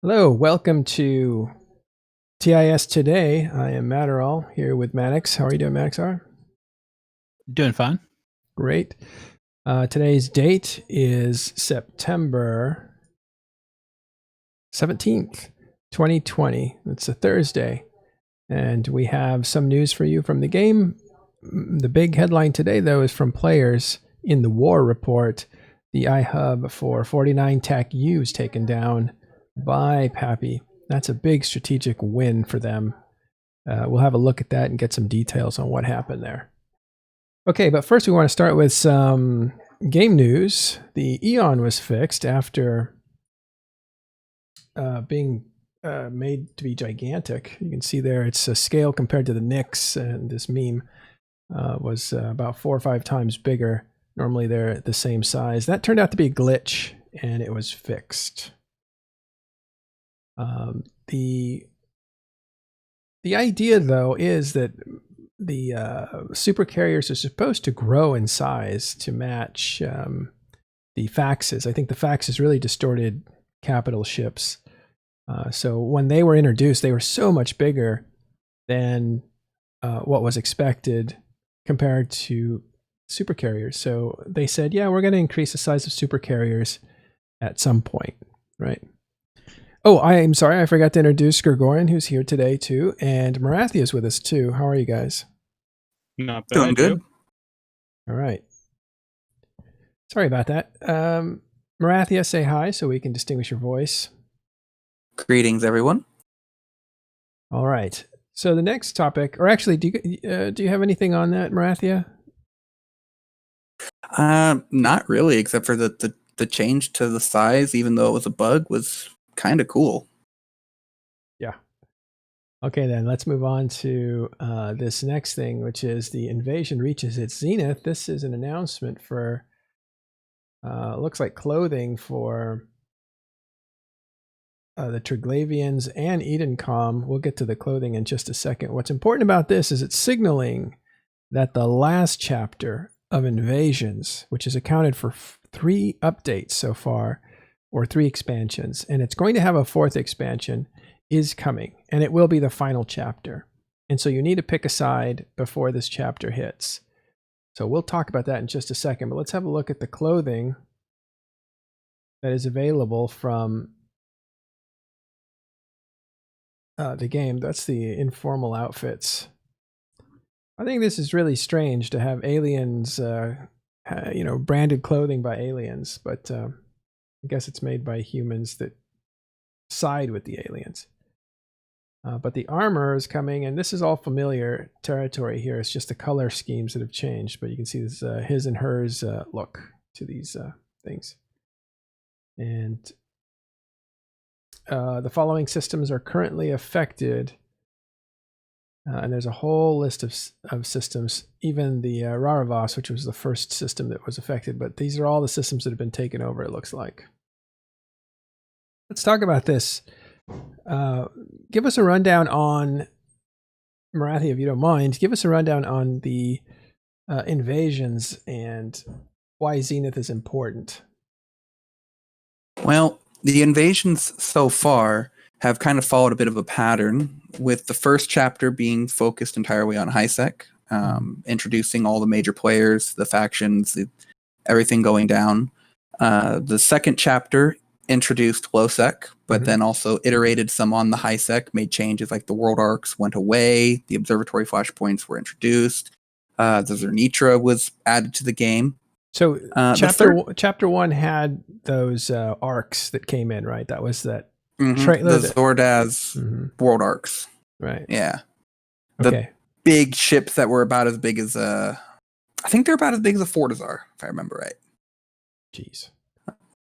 Hello, welcome to TIS Today. I am Matterall here with Maddox. How are you doing, Maddox? Doing fine. Great. Today's date is September 17th, 2020. It's a Thursday. And we have some news for you from the game. The big headline today, though, is from players in the war report. The iHub for 49 TAC U is taken down by PAPI. That's a big strategic win for them. We'll have a look at that and get some details on what happened there. Okay, but first we want to start with some game news. The Eon was fixed after being made to be gigantic. You can see there it's a scale compared to the Knicks, and this meme was about 4 or 5 times bigger. Normally they're the same size. That turned out to be a glitch, and it was fixed. The idea, though, is that the super carriers are supposed to grow in size to match the faxes. I think the faxes really distorted capital ships. So when they were introduced, they were so much bigger than what was expected compared to super carriers. So they said, yeah, we're going to increase the size of super carriers at some point, right? Oh, I'm sorry, I forgot to introduce Gregorian, who's here today too, and Marathia is with us too. How are you guys? Not bad. Doing good. All right. Sorry about that. Marathia, say hi so we can distinguish your voice. Greetings, everyone. All right. So the next topic, or actually, do you have anything on that, Marathia? Not really, except for the change to the size, even though it was a bug, was kind of cool. Yeah. Okay, then let's move on to this next thing, which is the invasion reaches its zenith. This is an announcement for, looks like clothing for the Triglavians and Edencom. We'll get to the clothing in just a second. What's important about this is it's signaling that the last chapter of Invasions, which has accounted for 3 updates so far, or 3 expansions, and it's going to have a 4th expansion, is coming, and it will be the final chapter. And so you need to pick a side before this chapter hits. So we'll talk about that in just a second, but let's have a look at the clothing that is available from the game. That's the Informal Outfits. I think this is really strange to have aliens, branded clothing by aliens, but I guess it's made by humans that side with the aliens. But the armor is coming, and this is all familiar territory here. It's just the color schemes that have changed, but you can see this his and hers look to these things. And the following systems are currently affected. And there's a whole list of systems, even the Raravas, which was the first system that was affected. But these are all the systems that have been taken over, it looks like. Let's talk about this. Give us a rundown on, Marathi, if you don't mind, give us a rundown on the invasions and why Zenith is important. Well, the invasions so far have kind of followed a bit of a pattern, with the first chapter being focused entirely on HiSec, introducing all the major players, the factions, everything going down. The second chapter introduced LowSec, but then also iterated some on the HiSec, made changes like the world arcs went away, the observatory flashpoints were introduced, the Zernitra was added to the game. So chapter 1 had those arcs that came in, right? That was that trailer. The Zordaz world arcs. Right. Yeah. Okay. The big ships that were about as big as I think they're about as big as a Fortizar, if I remember right. Jeez.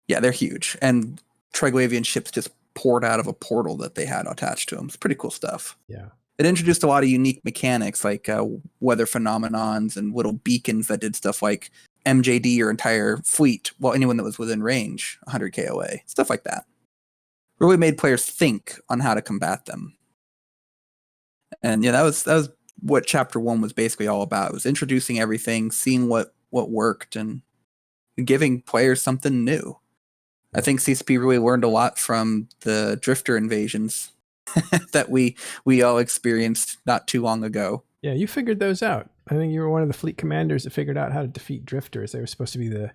Yeah, they're huge. And Triglavian ships just poured out of a portal that they had attached to them. It's pretty cool stuff. Yeah. It introduced a lot of unique mechanics like weather phenomenons and little beacons that did stuff like MJD your entire fleet, well, anyone that was within range, 100 KOA, stuff like that. Really made players think on how to combat them. And yeah, that was what chapter 1 was basically all about. It was introducing everything, seeing what worked, and giving players something new. I think CCP really learned a lot from the Drifter invasions that we all experienced not too long ago. Yeah, you figured those out. I think you were one of the fleet commanders that figured out how to defeat drifters. They were supposed to be the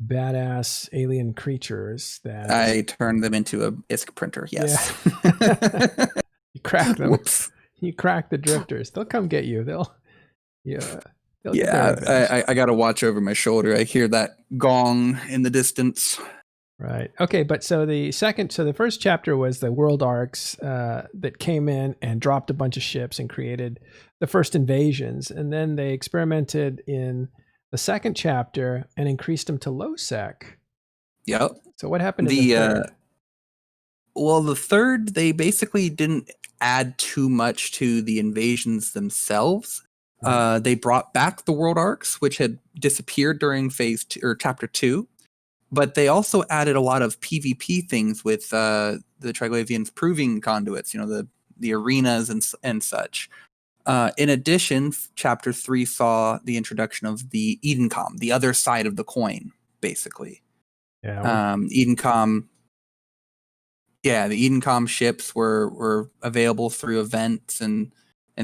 badass alien creatures that I turned them into a ISK printer. Yes. Yeah. You crack them. Whoops. You crack the drifters. They'll come get you. They'll get their Yeah, revenge. I got to watch over my shoulder. I hear that gong in the distance. Right. Okay, but so the first chapter was the world arcs that came in and dropped a bunch of ships and created the first invasions, and then they experimented in the second chapter and increased them to low sec. Yep. So what happened in the third? Well, the third, they basically didn't add too much to the invasions themselves. They brought back the world arcs, which had disappeared during phase 2 or chapter 2. But they also added a lot of PvP things with the Triglavians proving conduits, the arenas and such. In addition, chapter 3 saw the introduction of the Edencom, the other side of the coin, basically. Yeah. Edencom. Yeah, the Edencom ships were available through events and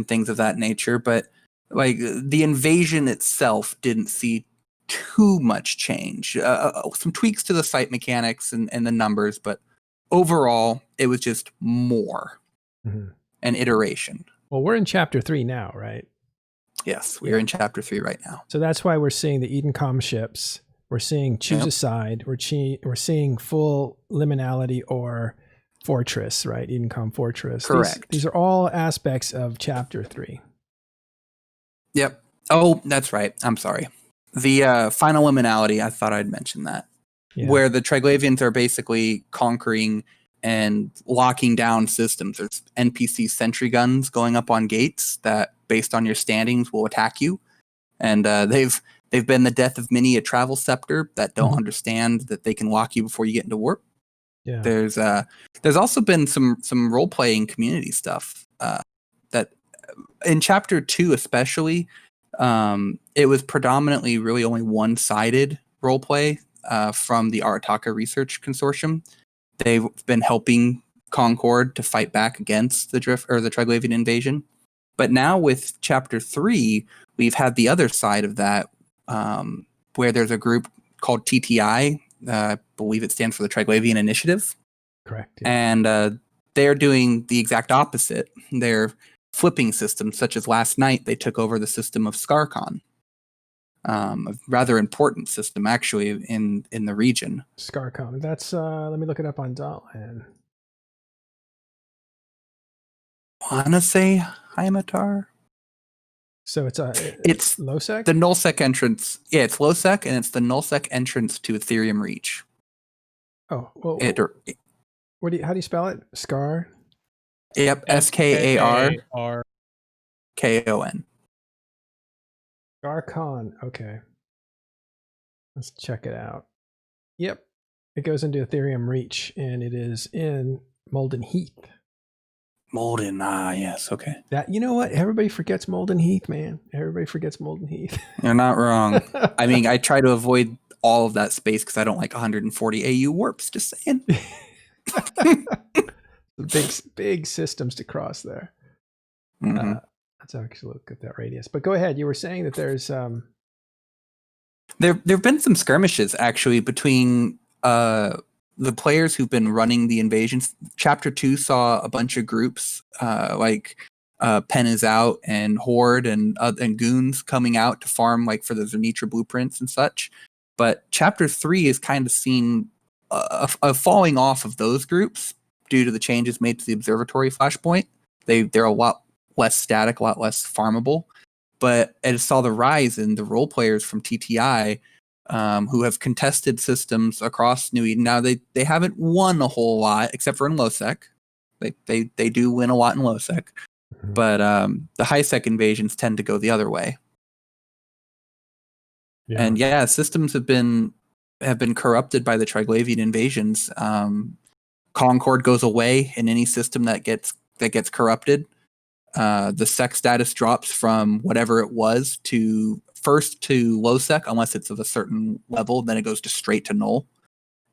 things of that nature, but like the invasion itself didn't see too much change. Some tweaks to the site mechanics and the numbers, but overall, it was just more an iteration. Well, we're in chapter 3 now, right? Yes, we're in chapter 3 right now. So that's why we're seeing the Edencom ships. We're seeing choose a side. We're seeing full liminality or fortress, right? Edencom fortress. Correct. These are all aspects of chapter 3. Yep. Oh, that's right. I'm sorry. The final liminality, I thought I'd mention that. Yeah. Where the Triglavians are basically conquering and locking down systems. There's NPC sentry guns going up on gates that, based on your standings, will attack you. And they've been the death of many a travel scepter that don't understand that they can lock you before you get into warp. Yeah. There's also been some role playing community stuff that in chapter 2 especially. It was predominantly really only one-sided roleplay from the Arataka Research Consortium. They've been helping Concord to fight back against the Triglavian invasion. But now with chapter 3, we've had the other side of that, where there's a group called TTI. I believe it stands for the Triglavian Initiative. Correct. Yeah. And they're doing the exact opposite. They're flipping systems, such as last night they took over the system of Scarcon, a rather important system actually in the region. Scarcon. That's let me look it up on Dotland. Wanna say Heimatar? So it's low sec? The null sec entrance. Yeah, it's low sec, and it's the null sec entrance to Ethereum Reach. Oh, well, how do you spell it? Scar? Yep, SKARKON. Scarcon. Okay. Let's check it out. Yep. It goes into Ethereum Reach, and it is in Molden Heath. Molden, yes, okay. That, you know what? Everybody forgets Molden Heath, man. Everybody forgets Molden Heath. You're not wrong. I mean, I try to avoid all of that space because I don't like 140 AU warps, just saying. Big systems to cross there. Let's actually look at that radius. But go ahead. You were saying that there's there've been some skirmishes actually between the players who've been running the invasions. Chapter 2 saw a bunch of groups like Pen is Out and Horde and Goons coming out to farm like for the Zenith blueprints and such. But chapter 3 is kind of seen a falling off of those groups due to the changes made to the observatory flashpoint. They're a lot less static, a lot less farmable. But it saw the rise in the role players from TTI who have contested systems across New Eden. Now they haven't won a whole lot except for in low sec. They do win a lot in low sec, but the high sec invasions tend to go the other way. Yeah. And systems have been corrupted by the Triglavian invasions. Concord goes away in any system that gets corrupted. The sec status drops from whatever it was to low sec, unless it's of a certain level, then it goes to straight to null.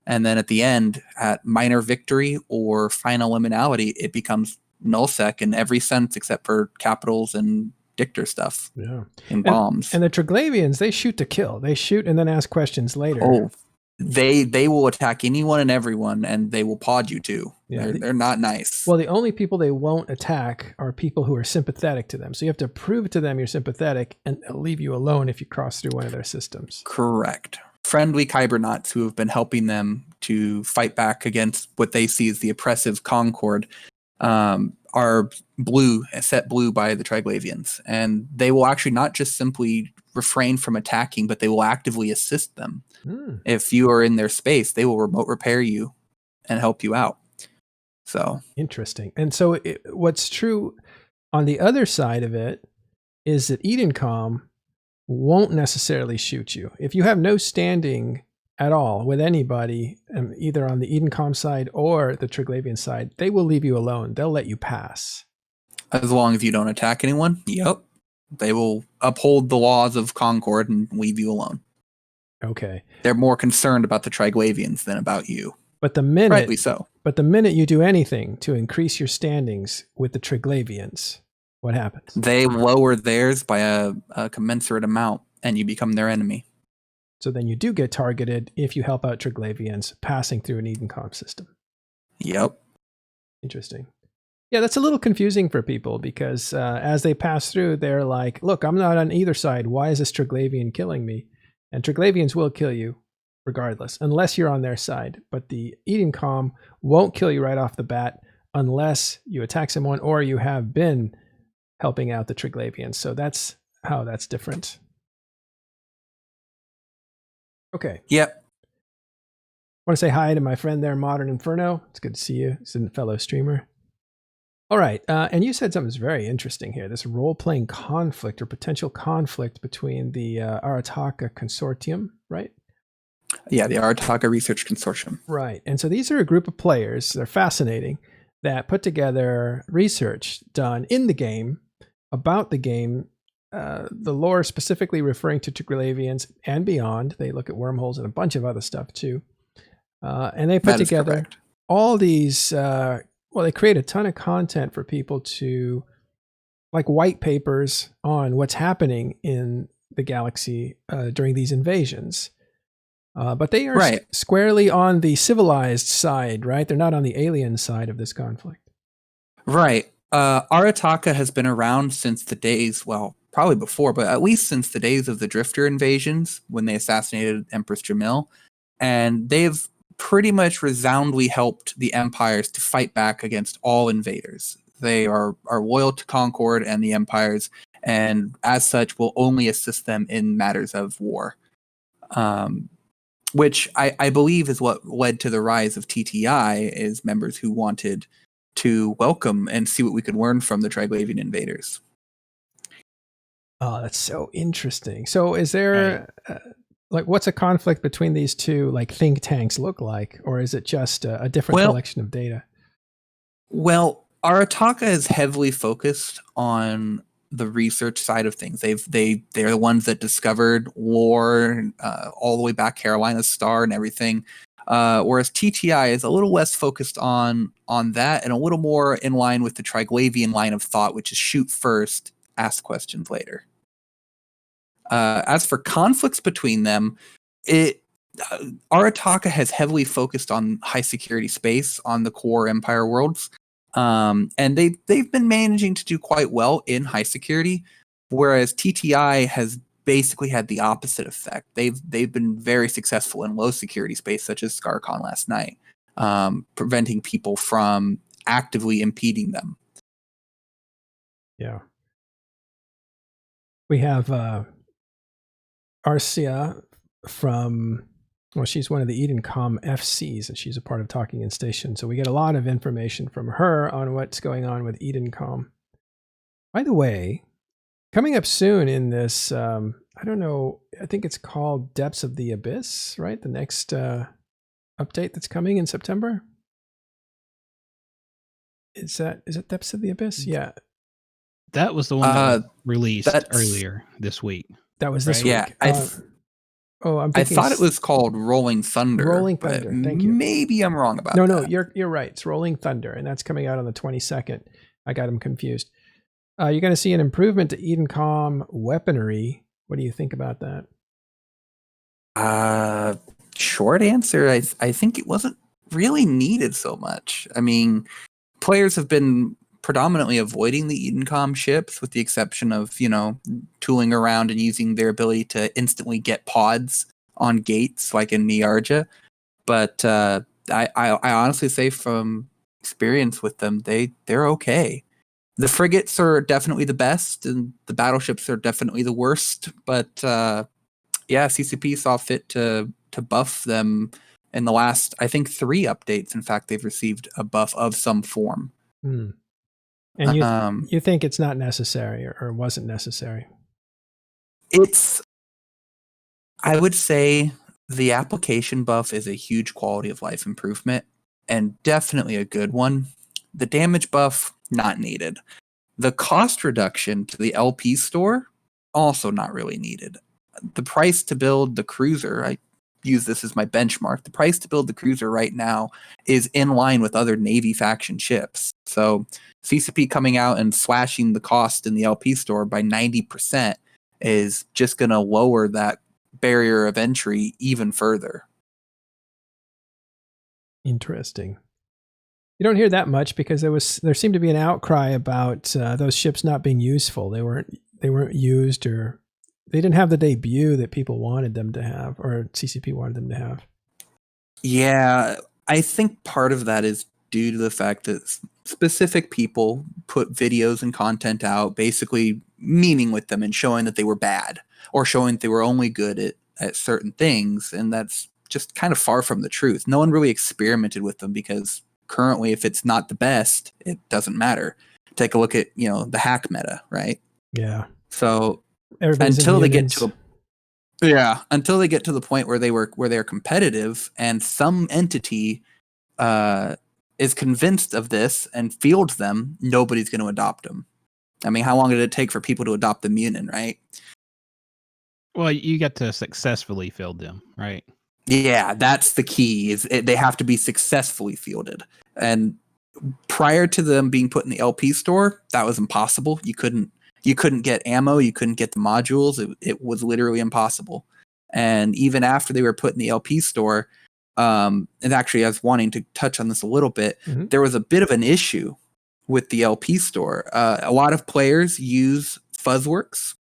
And then at the end, at minor victory or final liminality, it becomes nullsec in every sense except for capitals and dictor stuff. Yeah. And bombs. And the Triglavians, they shoot to kill. They shoot and then ask questions later. Oh, they will attack anyone and everyone, and they will pod you too. Yeah, they're not nice. Well, the only people they won't attack are people who are sympathetic to them. So you have to prove to them you're sympathetic, and they'll leave you alone if you cross through one of their systems. Correct. Friendly Kybernauts who have been helping them to fight back against what they see as the oppressive Concord are set blue by the Triglavians. And they will actually not just simply refrain from attacking, but they will actively assist them. If you are in their space, they will remote repair you and help you out. So interesting. And so what's true on the other side of it is that Edencom won't necessarily shoot you. If you have no standing at all with anybody, either on the Edencom side or the Triglavian side, they will leave you alone. They'll let you pass. As long as you don't attack anyone, yep. They will uphold the laws of Concord and leave you alone. Okay. They're more concerned about the Triglavians than about you. But the minute, rightly so. But the minute you do anything to increase your standings with the Triglavians, what happens? They lower theirs by a commensurate amount, and you become their enemy. So then you do get targeted if you help out Triglavians passing through an Edencom system. Yep. Interesting. Yeah, that's a little confusing for people because as they pass through, they're like, look, I'm not on either side. Why is this Triglavian killing me? And Triglavians will kill you regardless, unless you're on their side. But the Edencom won't kill you right off the bat unless you attack someone or you have been helping out the Triglavians. So that's how that's different. Okay. Yep. I want to say hi to my friend there, Modern Inferno. It's good to see you. He's a fellow streamer. All right. And you said something that's very interesting here. This role-playing conflict or potential conflict between the Arataka Consortium, right? Yeah, the Arataka Research Consortium. Right. And so these are a group of players, they're fascinating, that put together research done in the game, about the game, the lore specifically referring to Triglavians and beyond. They look at wormholes and a bunch of other stuff too. And they put together all these, they create a ton of content for people to, like white papers on what's happening in the galaxy during these invasions. But they are squarely on the civilized side, right? They're not on the alien side of this conflict. Right. Arataka has been around since the days, well, probably before, but at least since the days of the Drifter invasions when they assassinated Empress Jamil. And they've pretty much resoundingly helped the empires to fight back against all invaders. They are loyal to Concord and the empires, and as such will only assist them in matters of war. Which I believe is what led to the rise of TTI, is members who wanted to welcome and see what we could learn from the Triglavian invaders. Oh, that's so interesting. So is there, what's a conflict between these two, think tanks look like? Or is it just a different collection of data? Well, Arataka is heavily focused on the research side of things. They're the ones that discovered lore all the way back Carolina's Star and everything. Whereas TTI is a little less focused on that and a little more in line with the Triglavian line of thought, which is shoot first, ask questions later. As for conflicts between them, Arataka has heavily focused on high security space on the core Empire worlds. And they've been managing to do quite well in high security, whereas TTI has basically had the opposite effect. They've been very successful in low security space, such as ScarCon last night, preventing people from actively impeding them. Yeah. We have Arcia from, she's one of the Edencom FCs, and she's a part of Talking in Station. So we get a lot of information from her on what's going on with Edencom. By the way, coming up soon in this, I don't know, I think it's called Depths of the Abyss, right? The next update that's coming in September. Is it Depths of the Abyss? Yeah. That was the one that was released earlier this week. That was this week. Yeah, I'm I thinking thought it was called Rolling Thunder. Rolling but Thunder. Thank you. Maybe I'm wrong about No, that. no, you're right. It's Rolling Thunder, and that's coming out on the 22nd. I got them confused. You're going to see an improvement to Edencom weaponry. What do you think about that? Short answer, I think it wasn't really needed so much. I mean, players have been predominantly avoiding the Edencom ships, with the exception of, tooling around and using their ability to instantly get pods on gates, like in Niarja. But I honestly say from experience with them, they're okay. The frigates are definitely the best, and the battleships are definitely the worst. But CCP saw fit to buff them in the last, I think, 3 updates. In fact, they've received a buff of some form. And you think it's not necessary, or wasn't necessary? I would say the application buff is a huge quality of life improvement, and definitely a good one. The damage buff, not needed. The cost reduction to the LP store, also not really needed. The price to build the cruiser, I use this as my benchmark. The price to build the cruiser right now is in line with other Navy faction ships. So CCP coming out and slashing the cost in the LP store by 90% is just going to lower that barrier of entry even further. Interesting. You don't hear that much because there seemed to be an outcry about those ships not being useful. They weren't used, or they didn't have the debut that people wanted them to have, or CCP wanted them to have. Yeah, I think part of that is due to the fact that specific people put videos and content out, basically meaning with them and showing that they were bad, or showing that they were only good at certain things, and that's just kind of far from the truth. No one really experimented with them, because currently, if it's not the best, it doesn't matter. Take a look at, the hack meta, right? Yeah. So Everybody's until they get to the point where they're competitive, and some entity is convinced of this and fields them, nobody's going to adopt them. I mean, how long did it take for people to adopt the Munin, right? Well, you got to successfully field them, right? Yeah, that's the key. They have to be successfully fielded. And prior to them being put in the LP store, that was impossible. You couldn't get ammo, you couldn't get the modules. It was literally impossible. And even after they were put in the LP store, and actually I was wanting to touch on this a little bit, there was a bit of an issue with the LP store. A lot of players use Fuzzworks,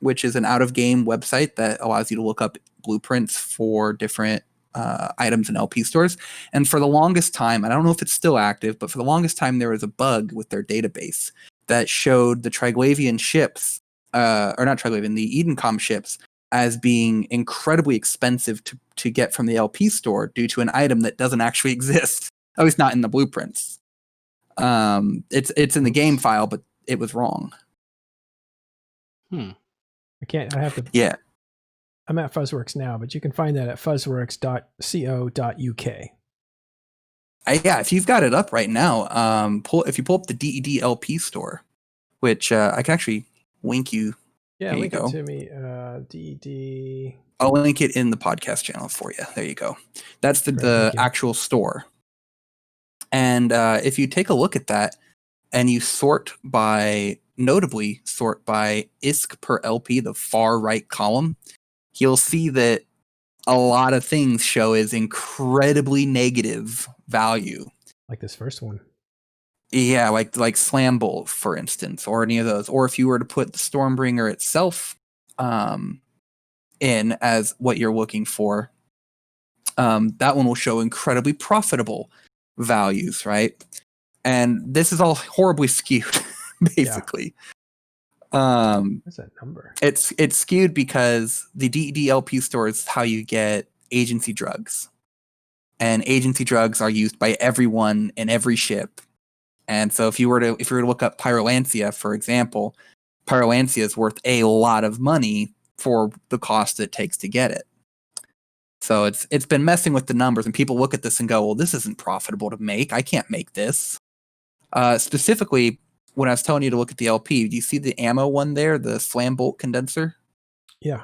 which is an out-of-game website that allows you to look up blueprints for different items in LP stores. And for the longest time, I don't know if it's still active, but for the longest time, there was a bug with their database that showed the Triglavian ships, or not Triglavian, the Edencom ships, as being incredibly expensive to get from the LP store due to an item that doesn't actually exist. At least not in the blueprints. It's in the game file, but it was wrong. I have to. Yeah. I'm at Fuzzworks now, but you can find that at fuzzworks.co.uk. Yeah, if you've got it up right now, if you pull up the DED LP store, which I can actually link you. Yeah, Here link you go. it to me. DED. I'll link it in the podcast channel for you. There you go. That's the actual store. And if you take a look at that, and you notably sort by ISK per LP, the far right column, you'll see that a lot of things show as incredibly negative value. Like this first one. Yeah, like Slam Bolt, for instance, or any of those. Or if you were to put the Stormbringer itself in as what you're looking for, that one will show incredibly profitable values, right? And this is all horribly skewed, basically. Yeah. What's that number? It's skewed because the DED LP store is how you get agency drugs. And agency drugs are used by everyone in every ship. And so if you were to look up Pyrolancia, for example, Pyrolancia is worth a lot of money for the cost it takes to get it. So it's been messing with the numbers, and people look at this and go, well, this isn't profitable to make. I can't make this. Specifically, when I was telling you to look at the LP, do you see the ammo one there, the Slam Bolt condenser? Yeah.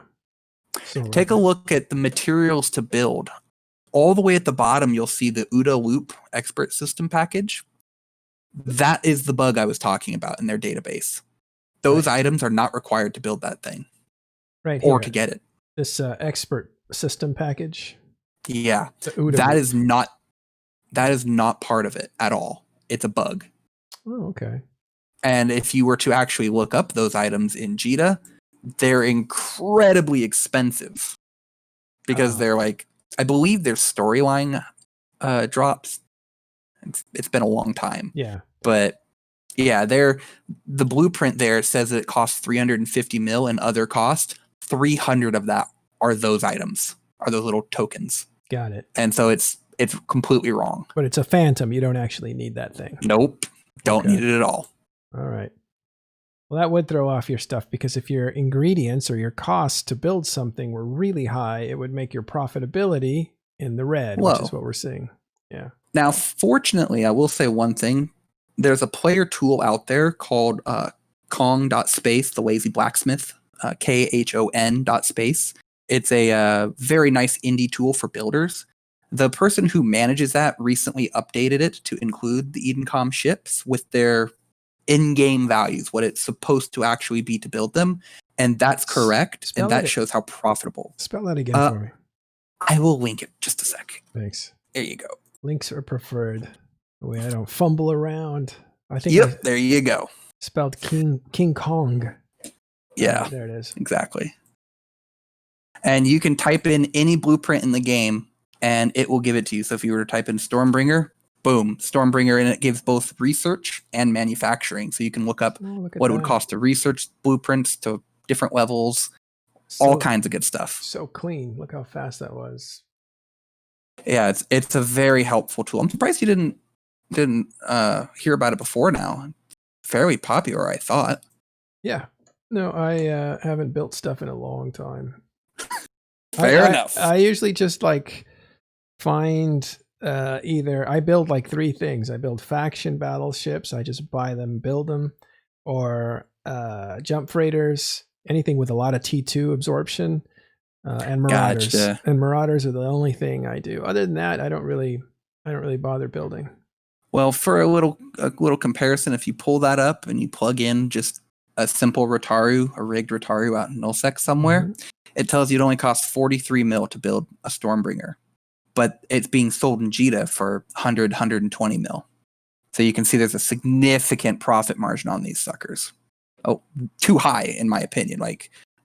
Take a look at the materials to build. All the way at the bottom, you'll see the OODA Loop expert system package. That is the bug I was talking about in their database. Those items are not required to build that thing. Right or here. to get it. This expert system package. Yeah, that is not part of it at all. It's a bug. Oh, okay. And if you were to actually look up those items in JITA, they're incredibly expensive because they're like, I believe their storyline drops. It's been a long time. Yeah. But yeah, the blueprint there says that it costs 350 mil and other cost. 300 of that are those items, are those little tokens. Got it. And so it's completely wrong. But it's a phantom. You don't actually need that thing. Nope. Don't need it at all. All right. Well, that would throw off your stuff because if your ingredients or your costs to build something were really high, it would make your profitability in the red, which is what we're seeing. Yeah. Now, fortunately, I will say one thing. There's a player tool out there called Kong.space, the lazy blacksmith, KHON.space. It's a very nice indie tool for builders. The person who manages that recently updated it to include the Edencom ships with their in-game values, what it's supposed to actually be to build them. And that's correct. And that shows how profitable. Spell that again for me. I will link it just a sec. Thanks. There you go. Links are preferred. The way I don't fumble around. I think. Yep, there you go. Spelled King Kong. Yeah. There it is. Exactly. And you can type in any blueprint in the game and it will give it to you. So if you were to type in Stormbringer, boom, Stormbringer, and it gives both research and manufacturing. So you can look up what it would cost to research blueprints to different levels, all kinds of good stuff. So clean. Look how fast that was. Yeah, it's a very helpful tool. I'm surprised you didn't hear about it before now. Fairly popular, I thought. Yeah. No, I haven't built stuff in a long time. Fair enough. I usually just find either I build three things. I build faction battleships. I just buy them, build them, or jump freighters, anything with a lot of T2 absorption, and marauders. Gotcha. And marauders are the only thing I do. Other than that, I don't really bother building. Well, for a little comparison, if you pull that up and you plug in just a simple Rotaru, a rigged Rotaru out in Nullsec somewhere, it tells you it only costs 43 mil to build a Stormbringer. But it's being sold in JITA for 120 mil. So you can see there's a significant profit margin on these suckers. Oh, too high, in my opinion.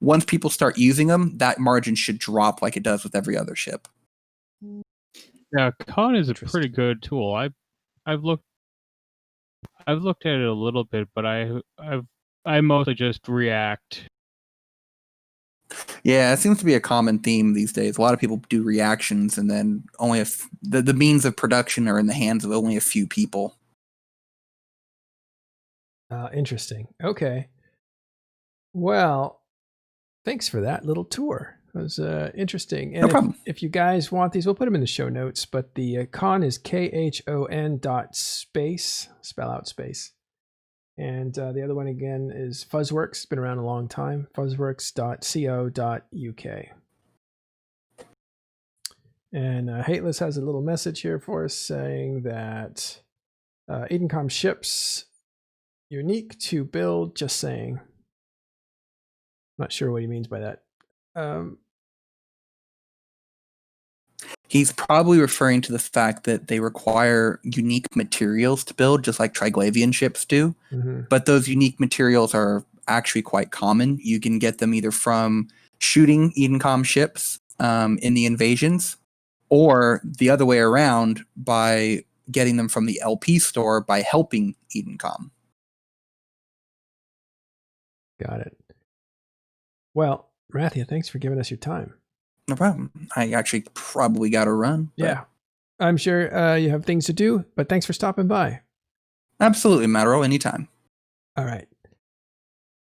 Once people start using them, that margin should drop like it does with every other ship. Yeah, Con is a pretty good tool. I've looked at it a little bit, but I mostly just react. Yeah, it seems to be a common theme these days. A lot of people do reactions, and then only if the means of production are in the hands of only a few people. Interesting. Okay. Well, thanks for that little tour. It was interesting. And no problem. If you guys want these, we'll put them in the show notes. But the con is KHON.space, spell out space. And the other one again is Fuzzworks. It's been around a long time. Fuzzworks.co.uk. And Hateless has a little message here for us saying that Edencom ships unique to build. Just saying. Not sure what he means by that. He's probably referring to the fact that they require unique materials to build, just like Triglavian ships do. But those unique materials are actually quite common. You can get them either from shooting Edencom ships in the invasions, or the other way around by getting them from the LP store by helping Edencom. Got it. Well, Rathia, thanks for giving us your time. No problem. I actually probably got to run. Yeah. I'm sure you have things to do, but thanks for stopping by. Absolutely, Matero, anytime. All right.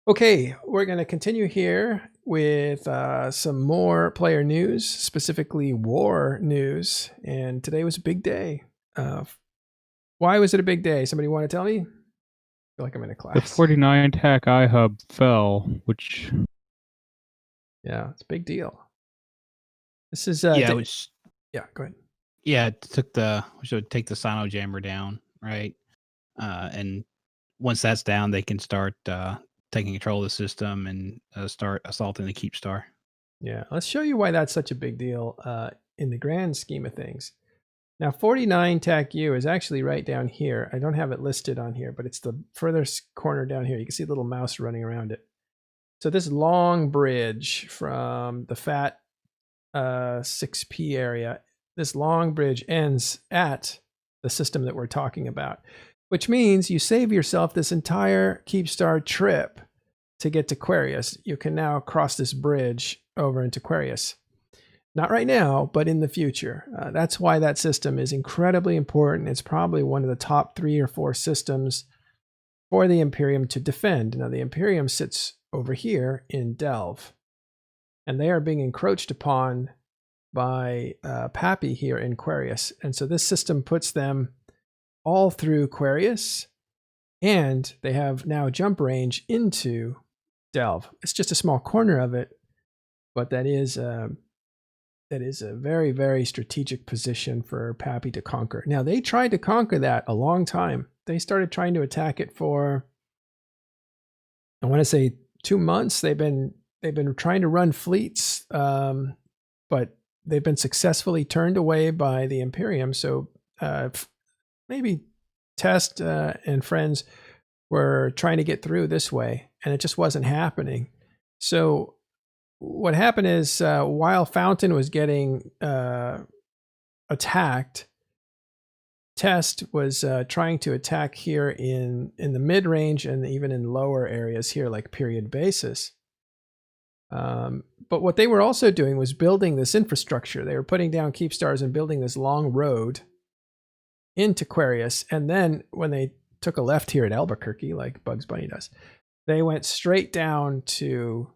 Okay, we're going to continue here with some more player news, specifically war news. And today was a big day. Why was it a big day? Somebody want to tell me? I feel like I'm in a class. The 49 attack iHub fell, which... Yeah, it's a big deal. This is yeah, which yeah. Go ahead. yeah, we should take the Sino Jammer down, right? And once that's down, they can start taking control of the system and start assaulting the Keep Star. Yeah, let's show you why that's such a big deal in the grand scheme of things. Now, 49 TAC U is actually right down here. I don't have it listed on here, but it's the furthest corner down here. You can see the little mouse running around it. So this long bridge from the FAT 6P area, this long bridge ends at the system that we're talking about, which means you save yourself this entire Keepstar trip to get to Aquarius. You can now cross this bridge over into Aquarius. Not right now, but in the future. That's why that system is incredibly important. It's probably one of the top 3 or 4 systems for the Imperium to defend. Now, the Imperium sits over here in Delve, and they are being encroached upon by PAPI here in Aquarius. And so this system puts them all through Aquarius, and they have now jump range into Delve. It's just a small corner of it, but that is a very, very strategic position for PAPI to conquer. Now, they tried to conquer that a long time. They started trying to attack it for, I want to say, 2 months. They've been trying to run fleets, but they've been successfully turned away by the Imperium. So maybe Test and friends were trying to get through this way, and it just wasn't happening. So what happened is while Fountain was getting attacked, Test was trying to attack here in the mid-range and even in lower areas here like period basis. But what they were also doing was building this infrastructure. They were putting down Keepstars and building this long road into Aquarius. And then when they took a left here at Albuquerque, like Bugs Bunny does, they went straight down to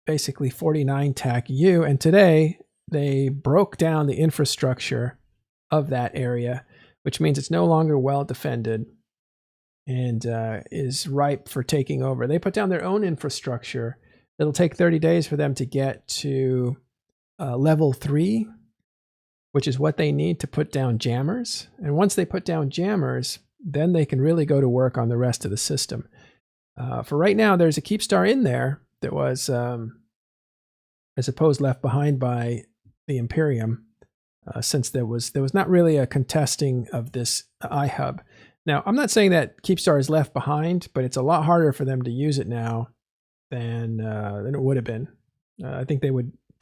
basically 49 TAC U. And today they broke down the infrastructure of that area, which means it's no longer well defended and is ripe for taking over. They put down their own infrastructure. It'll take 30 days for them to get to level 3, which is what they need to put down jammers. And once they put down jammers, then they can really go to work on the rest of the system. For right now, there's a Keepstar in there that was, I suppose, left behind by the Imperium, since there was not really a contesting of this iHub. Now, I'm not saying that Keepstar is left behind, but it's a lot harder for them to use it now than it would have been. I think they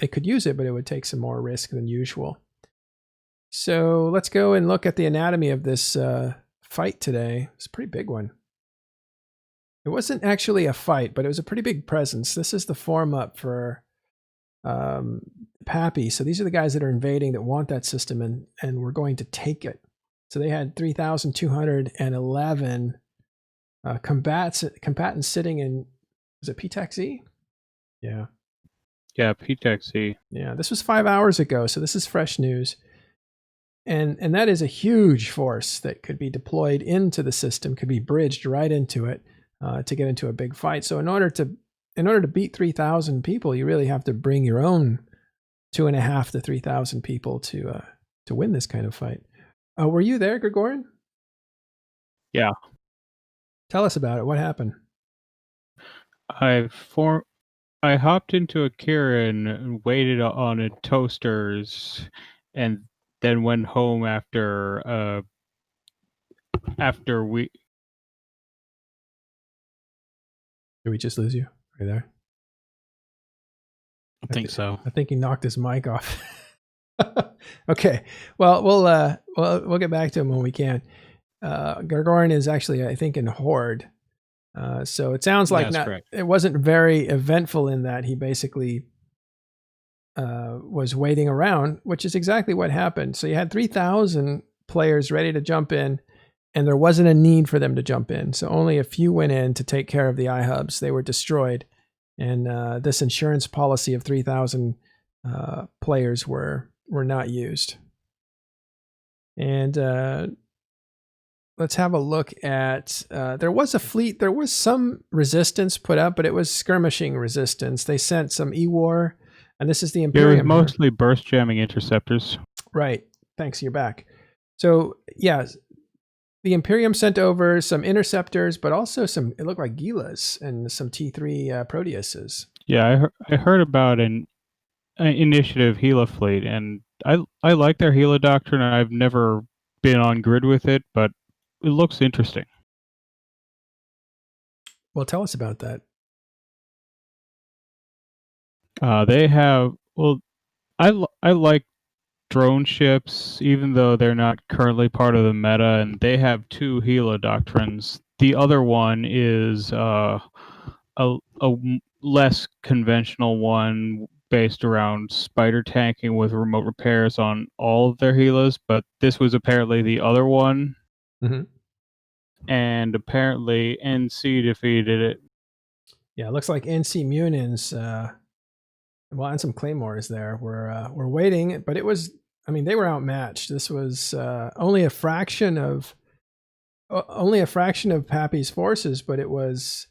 could use it, but it would take some more risk than usual. So let's go and look at the anatomy of this fight today. It's a pretty big one. It wasn't actually a fight, but it was a pretty big presence. This is the form up for PAPI. So these are the guys that are invading, that want that system, and we're going to take it. So they had 3,211 combatants sitting in, was it PTAC-Z? Yeah. Yeah, PTAC-Z. Yeah, this was 5 hours ago, so this is fresh news. And that is a huge force that could be deployed into the system, could be bridged right into it to get into a big fight. So in order to beat 3,000 people, you really have to bring your own 2,500 to 3,000 people to win this kind of fight. Were you there, Gregorian? Yeah. Tell us about it. What happened? I hopped into a Kirin and waited on a toasters, and then went home after we. Did we just lose you? Are you there? I think so. I think he knocked his mic off. Okay. Well, we'll get back to him when we can. Gregorian is actually, I think, in Horde. So it sounds like it wasn't very eventful in that he basically was waiting around, which is exactly what happened. So you had 3,000 players ready to jump in, and there wasn't a need for them to jump in. So only a few went in to take care of the iHubs. They were destroyed. And this insurance policy of 3,000 players were not used. And let's have a look at, there was a fleet, there was some resistance put up, but it was skirmishing resistance. They sent some E-War And this is the It Imperium. was mostly burst jamming interceptors. Right. Thanks, you're back. So, yeah, the Imperium sent over some interceptors, but also some, it looked like Gilas and some T3 Proteuses. Yeah, I heard about an initiative Gila fleet, and I like their Gila doctrine. I've never been on grid with it, but it looks interesting. Well, tell us about that. They have, well, I like drone ships, even though they're not currently part of the meta, and they have 2 Gila doctrines. The other one is a less conventional one based around spider tanking with remote repairs on all of their Gilas, but this was apparently the other one. Mm-hmm. And apparently NC defeated it. Yeah, it looks like NC Munins, well, and some Claymores there. We're waiting, but it was, I mean, they were outmatched. This was only a fraction of PAPI's forces, but it was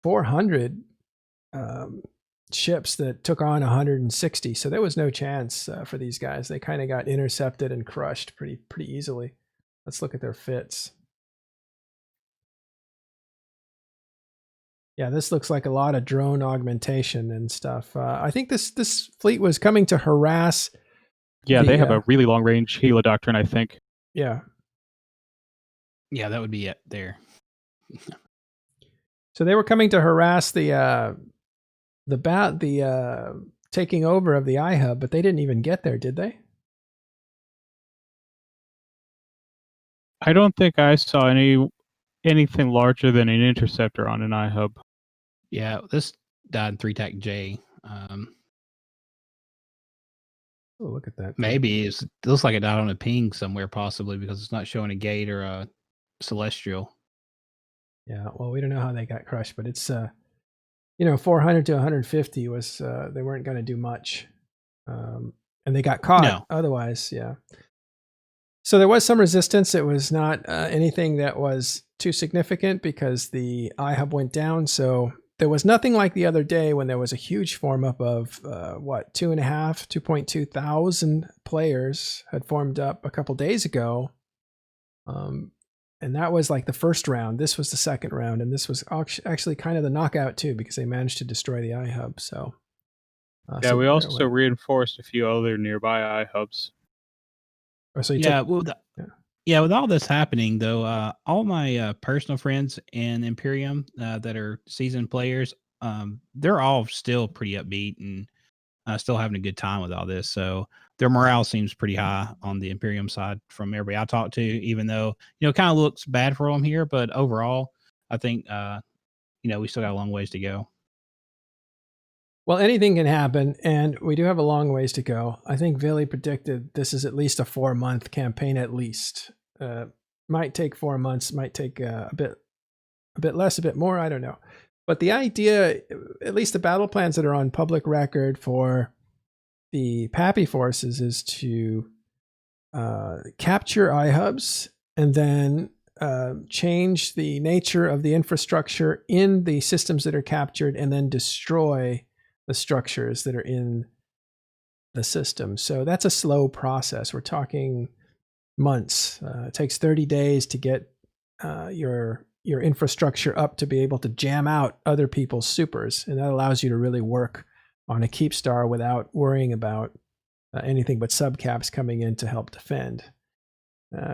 400 ships that took on 160. So there was no chance for these guys. They kind of got intercepted and crushed pretty easily. Let's look at their fits. Yeah, this looks like a lot of drone augmentation and stuff. I think this fleet was coming to harass. Yeah, they have a really long range Gila doctrine, I think. Yeah. Yeah, that would be it there. So they were coming to harass the taking over of the iHub, but they didn't even get there, did they? I don't think I saw anything larger than an interceptor on an iHub. Yeah, this died in 3-TAC J. Oh, look at that. Maybe it looks like it died on a ping somewhere, possibly because it's not showing a gate or a celestial. Yeah, well, we don't know how they got crushed, but it's 400 to 150 was they weren't going to do much, and they got caught. No. Otherwise, yeah. So there was some resistance. It was not anything that was too significant because the iHub went down. So there was nothing like the other day when there was a huge form up of 2.2 thousand players had formed up a couple days ago. And that was like the first round. This was the second round. And this was actually kind of the knockout too, because they managed to destroy the iHub. So we also reinforced a few other nearby iHubs. So with all this happening, though, all my personal friends in Imperium that are seasoned players, they're all still pretty upbeat and still having a good time with all this. So their morale seems pretty high on the Imperium side from everybody I talked to, even though, it kind of looks bad for them here. But overall, I think, we still got a long ways to go. Well, anything can happen, and we do have a long ways to go. I think Vili predicted this is at least a 4-month campaign, at least. Might take 4 months, might take a bit less, a bit more, I don't know. But the idea, at least the battle plans that are on public record for the PAPI forces, is to capture iHubs and then change the nature of the infrastructure in the systems that are captured and then destroy the structures that are in the system. So that's a slow process. We're talking months. It takes 30 days to get your infrastructure up to be able to jam out other people's supers. And that allows you to really work on a keep star without worrying about anything but subcaps coming in to help defend.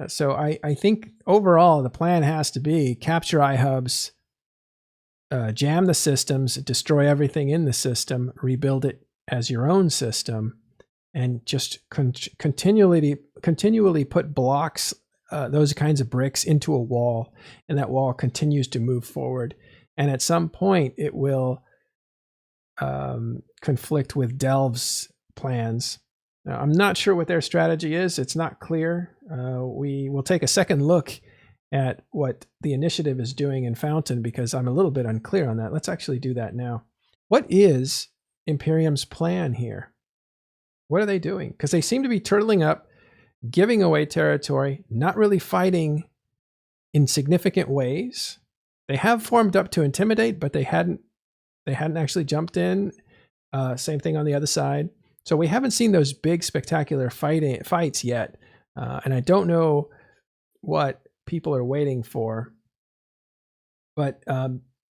So I think overall the plan has to be capture iHubs, jam the systems, destroy everything in the system, rebuild it as your own system, and just continually put blocks, those kinds of bricks, into a wall, and that wall continues to move forward. And at some point, it will conflict with Delve's plans. Now, I'm not sure what their strategy is. It's not clear. We will take a second look at what the initiative is doing in Fountain, because I'm a little bit unclear on that. Let's actually do that now. What is Imperium's plan here? What are they doing? Because they seem to be turtling up, giving away territory, not really fighting in significant ways. They have formed up to intimidate, but they hadn't actually jumped in. Same thing on the other side. So we haven't seen those big spectacular fights yet. And I don't know what people are waiting for. But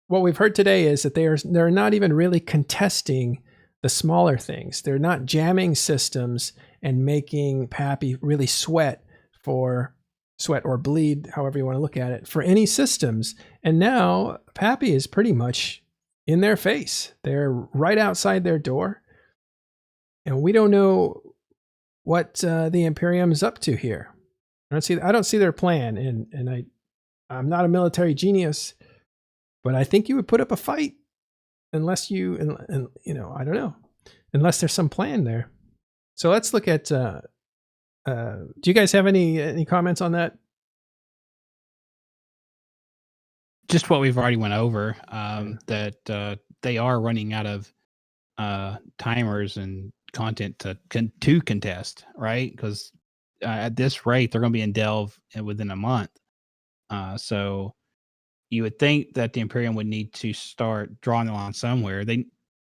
what we've heard today is that they're not even really contesting the smaller things. They're not jamming systems and making PAPI really sweat or bleed, however you want to look at it, for any systems. And now PAPI is pretty much in their face. They're right outside their door. And we don't know what the Imperium is up to here. I don't see their plan. And I'm not a military genius, but I think you would put up a fight unless you I don't know, unless there's some plan there. So let's look at, do you guys have any comments on that? Just what we've already went over, that they are running out of timers and content to contest, right? Because at this rate, they're going to be in Delve within a month. So you would think that the Imperium would need to start drawing the line somewhere. They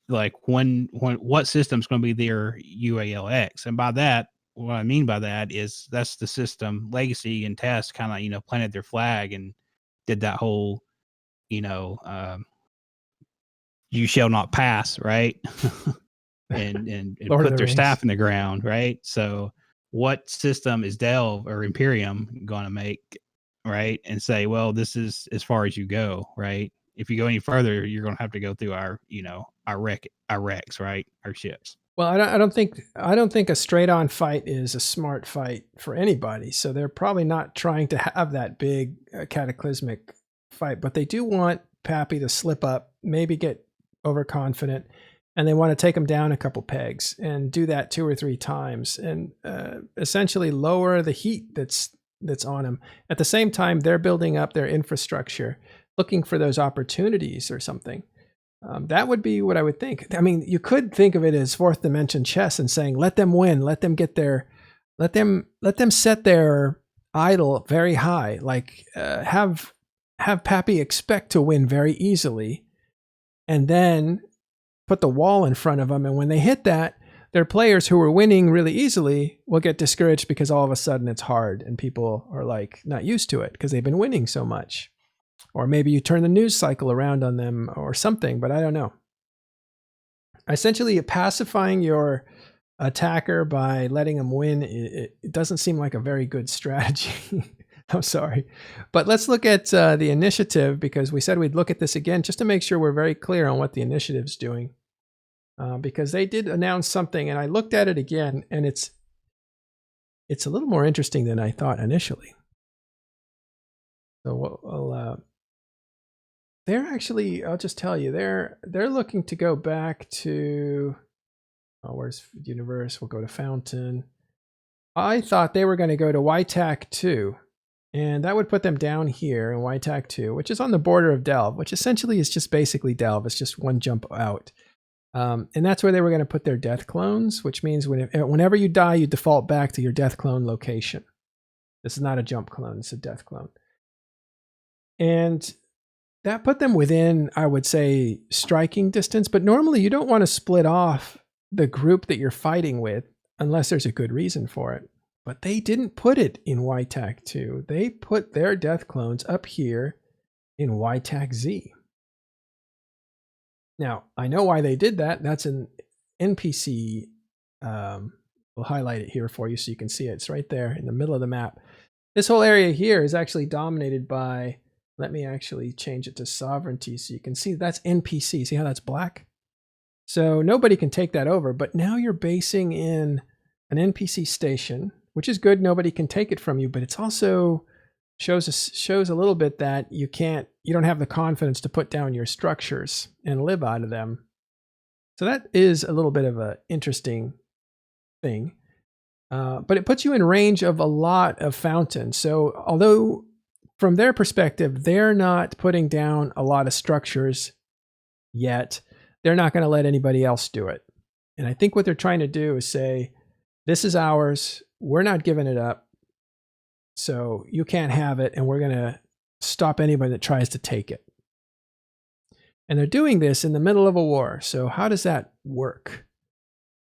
like when what system's going to be their UALX, and by that, what I mean by that is that's the system Legacy and Test kind of planted their flag and did that whole you shall not pass, right? and put their staff in the ground, right? So what system is Delve or Imperium going to make, right? And say, well, this is as far as you go, right? If you go any further, you're going to have to go through our wrecks, right? Our ships. Well, I don't think a straight on fight is a smart fight for anybody. So they're probably not trying to have that big cataclysmic fight, but they do want PAPI to slip up, maybe get overconfident, and they want to take them down a couple pegs and do that 2 or 3 times and essentially lower the heat that's on them. At the same time, they're building up their infrastructure, looking for those opportunities or something. That would be what I would think. I mean, you could think of it as fourth dimension chess and saying, let them win, let them set their idol very high, like have PAPI expect to win very easily, and then put the wall in front of them. And when they hit that, their players who were winning really easily will get discouraged because all of a sudden it's hard and people are like not used to it because they've been winning so much. Or maybe you turn the news cycle around on them or something, but I don't know. Essentially, pacifying your attacker by letting them win, it doesn't seem like a very good strategy. I'm sorry. But let's look at the initiative, because we said we'd look at this again just to make sure we're very clear on what the initiative's doing. Because they did announce something, and I looked at it again, and it's a little more interesting than I thought initially. So they're actually, I'll just tell you, they're looking to go back to, where's Universe? We'll go to Fountain. I thought they were going to go to YTAC 2, and that would put them down here in YTAC 2, which is on the border of Delve, which essentially is just basically Delve. It's just one jump out. And that's where they were going to put their death clones, which means whenever you die, you default back to your death clone location. This is not a jump clone, it's a death clone. And that put them within, I would say, striking distance. But normally you don't want to split off the group that you're fighting with unless there's a good reason for it. But they didn't put it in YTAC 2. They put their death clones up here in YTAC Z. Now, I know why they did that. That's an NPC. We'll highlight it here for you so you can see it. It's right there in the middle of the map. This whole area here is actually dominated by, let me actually change it to sovereignty so you can see that's NPC. See how that's black? So nobody can take that over, but now you're basing in an NPC station, which is good. Nobody can take it from you, but it's also shows a little bit that you don't have the confidence to put down your structures and live out of them. So that is a little bit of an interesting thing, but it puts you in range of a lot of fountains. So although from their perspective, they're not putting down a lot of structures yet, they're not going to let anybody else do it. And I think what they're trying to do is say, this is ours. We're not giving it up. So you can't have it, and we're going to stop anybody that tries to take it. And they're doing this in the middle of a war. So how does that work?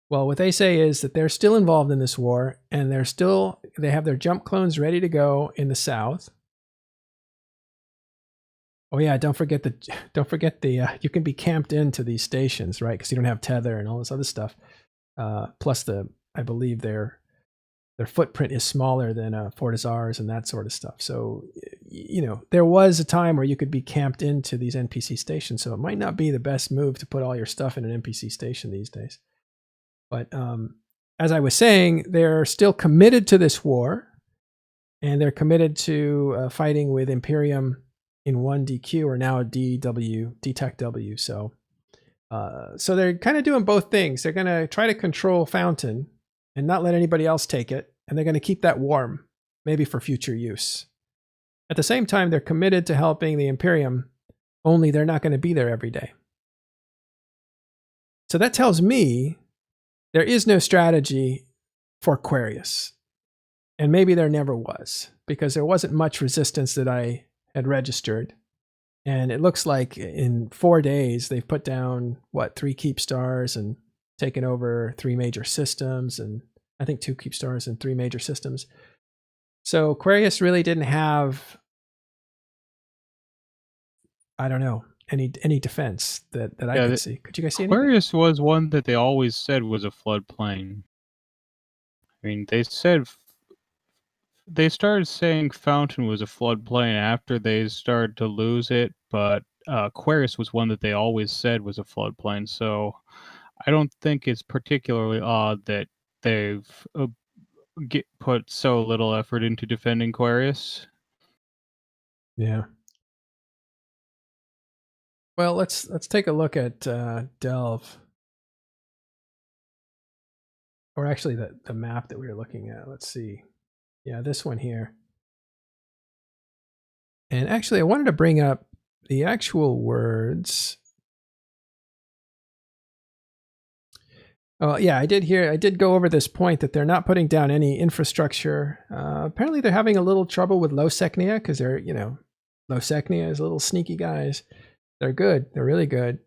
Well, what they say is that they're still involved in this war, and they have their jump clones ready to go in the south. Oh yeah, don't forget the you can be camped into these stations, right? Because you don't have tether and all this other stuff. Plus I believe their footprint is smaller than Fort Azar's and that sort of stuff. So, there was a time where you could be camped into these NPC stations. So it might not be the best move to put all your stuff in an NPC station these days. But as I was saying, they're still committed to this war, and they're committed to fighting with Imperium in 1DQ, or now DTEC-W. So they're kind of doing both things. They're going to try to control Fountain and not let anybody else take it, and they're going to keep that warm, maybe for future use. At the same time, they're committed to helping the Imperium, only they're not going to be there every day. So that tells me there is no strategy for Quarius. And maybe there never was, because there wasn't much resistance that I had registered. And it looks like in 4 days, they've put down, 3 keep stars and taken over 3 major systems, and I think 2 keep stars and 3 major systems. So Quarius really didn't have, I don't know, any defense that I could see. Could you guys see anything? Aquarius was one that they always said was a floodplain. I mean, they started saying Fountain was a floodplain after they started to lose it, but Aquarius was one that they always said was a floodplain. So I don't think it's particularly odd that they've put so little effort into defending Aquarius. Yeah. Well, let's take a look at Delve, or actually the map that we were looking at. Let's see. Yeah, this one here. And actually, I wanted to bring up the actual words. Oh, yeah, I did go over this point that they're not putting down any infrastructure. Apparently, they're having a little trouble with Low Secnia, because they're, Low Secnia is little sneaky guys. They're good. They're really good.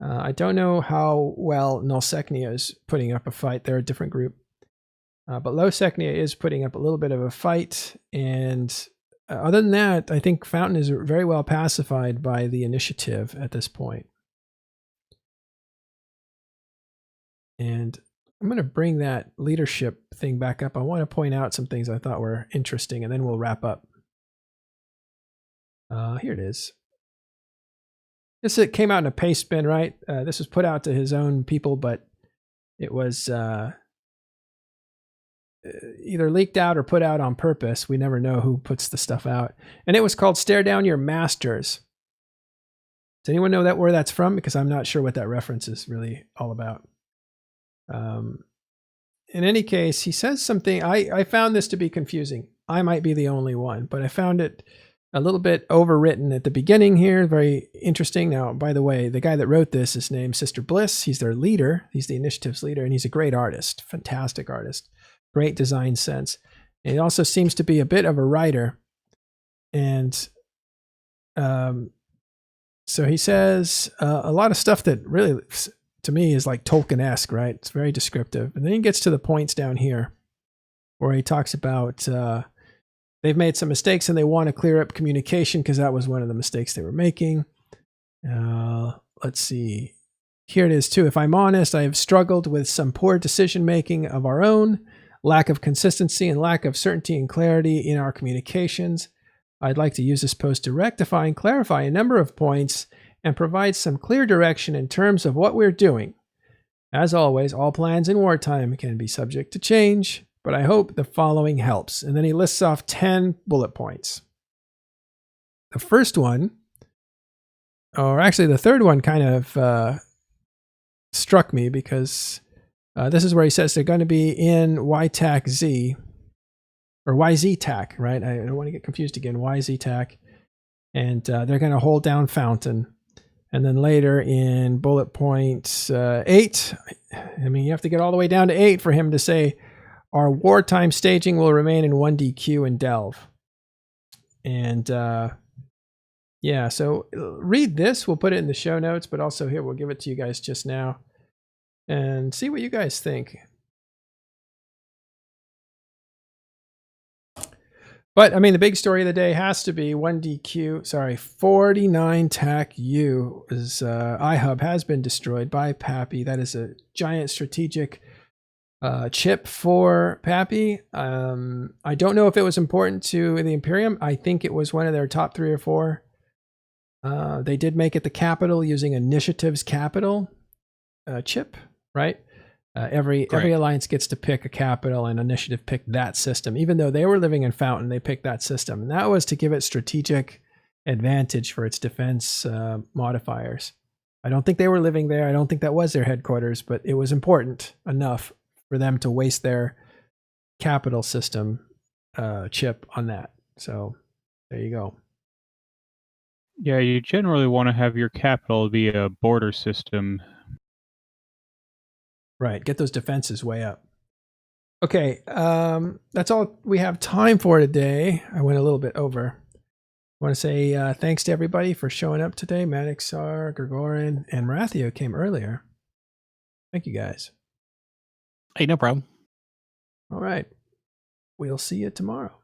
I don't know how well Null Secnia is putting up a fight. They're a different group. But Low Secnia is putting up a little bit of a fight. And other than that, I think Fountain is very well pacified by the initiative at this point. And I'm going to bring that leadership thing back up. I want to point out some things I thought were interesting, and then we'll wrap up. Here it is. This came out in a paste spin, right? This was put out to his own people, but it was either leaked out or put out on purpose. We never know who puts the stuff out. And it was called Stare Down Your Masters. Does anyone know where that's from? Because I'm not sure what that reference is really all about. In any case, he says something. I found this to be confusing. I might be the only one, but I found it a little bit overwritten at the beginning here. Very interesting. Now, by the way, the guy that wrote this is named Sister Bliss. He's their leader. He's the initiative's leader, and he's a great artist. Fantastic artist. Great design sense. And he also seems to be a bit of a writer. And so he says a lot of stuff that really, to me, is like Tolkien-esque, right? It's very descriptive. And then he gets to the points down here where he talks about they've made some mistakes and they want to clear up communication, because that was one of the mistakes they were making. Let's see. Here it is too. If I'm honest, I have struggled with some poor decision making of our own, lack of consistency and lack of certainty and clarity in our communications. I'd like to use this post to rectify and clarify a number of points and provide some clear direction in terms of what we're doing. As always, all plans in wartime can be subject to change, but I hope the following helps. And then he lists off 10 bullet points. The first one, or actually the third one, kind of struck me, because this is where he says they're going to be in YTAC Z, or YZTAC, right? I don't want to get confused again. YZTAC. And they're going to hold down Fountain. And then later in bullet point 8, I mean, you have to get all the way down to 8 for him to say, our wartime staging will remain in 1DQ and Delve. And yeah, so read this. We'll put it in the show notes, but also here, we'll give it to you guys just now. and see what you guys think. But I mean, the big story of the day has to be 49 TAC U is iHub has been destroyed by PAPI. That is a giant strategic chip for PAPI. I don't know if it was important to the Imperium. I think it was one of their top 3 or 4. They did make it the capital using Initiative's capital chip, right? Every alliance gets to pick a capital, and Initiative picked that system. Even though they were living in Fountain, they picked that system. And that was to give it strategic advantage for its defense modifiers. I don't think they were living there. I don't think that was their headquarters, but it was important enough for them to waste their capital system chip on that. So there you go. Yeah, you generally want to have your capital be a border system. Right, get those defenses way up. Okay, that's all we have time for today. I went a little bit over. I want to say thanks to everybody for showing up today. Madixar, Gregorin, and Marathio came earlier. Thank you guys. Hey, no problem. All right, we'll see you tomorrow.